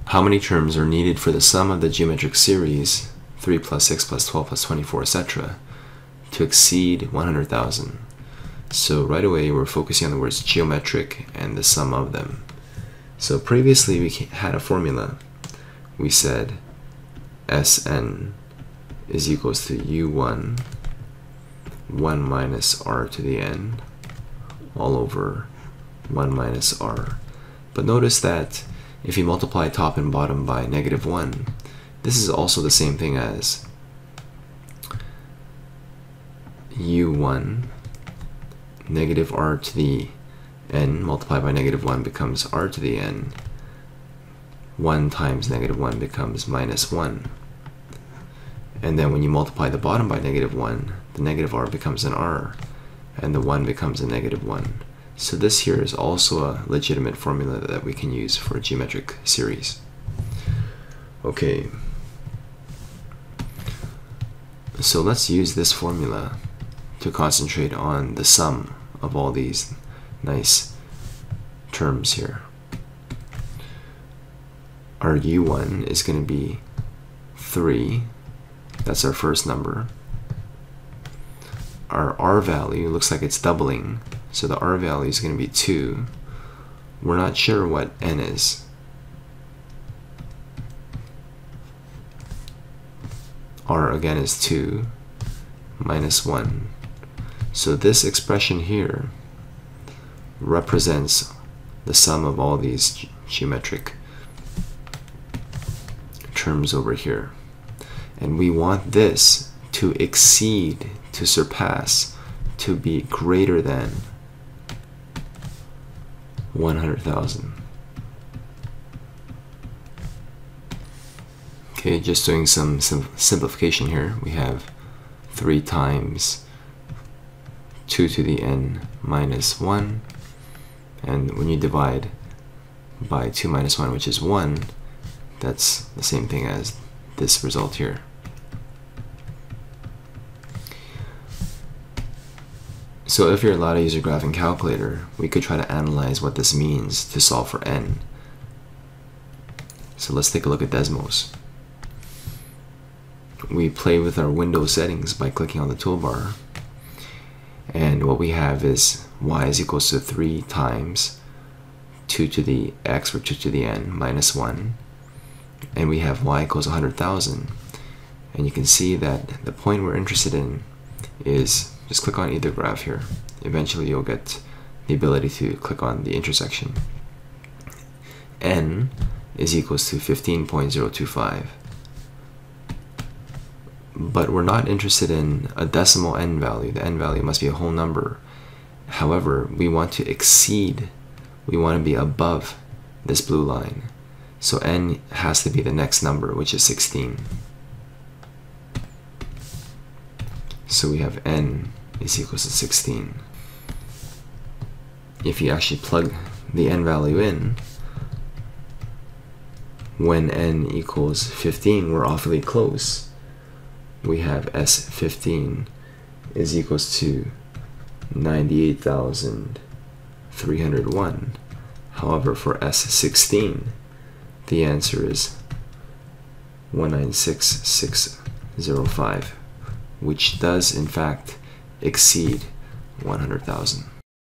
how many terms are needed for the sum of the geometric series 3 plus 6 plus 12 plus 24, etc., to exceed 100,000. So right away we're focusing on the words geometric and the sum of them. So previously we had a formula. We said Sn is equals to u1 1 minus r to the n all over 1 minus r. But notice that if you multiply top and bottom by -1, this is also the same thing as u1 negative r to the n multiplied by -1 becomes r to the n. 1 times -1 becomes -1. And then when you multiply the bottom by -1, the negative r becomes an r, and the 1 becomes a -1. So this here is also a legitimate formula that we can use for a geometric series. Okay, so let's use this formula to concentrate on the sum of all these nice terms here. Our u1 is going to be 3. That's our first number. Our r value looks like it's doubling, so the r value is going to be 2. We're not sure what n is. R again is 2 minus 1. So this expression here represents the sum of all these geometric terms over here. And we want this to exceed, to surpass, to be greater than 100,000. Okay, just doing some simplification here. We have 3 times 2 to the n minus 1. And when you divide by 2 minus 1, which is 1, that's the same thing as this result here. So if you're allowed to use your graphing calculator, we could try to analyze what this means to solve for n. So let's take a look at Desmos. We play with our window settings by clicking on the toolbar. And what we have is y is equals to 3 times 2 to the x, or 2 to the n, minus 1. And we have y equals 100,000. And you can see that the point we're interested in is, just click on either graph here. Eventually you'll get the ability to click on the intersection. N is equals to 15.025. But we're not interested in a decimal n value. The n value must be a whole number. However, we want to exceed, we want to be above this blue line. So n has to be the next number, which is 16. So we have n is equals to 16. If you actually plug the n value in, when n equals 15, we're awfully close. We have S15 is equals to 98,301. However, for S16, the answer is 196,605, which does in fact exceed 100,000.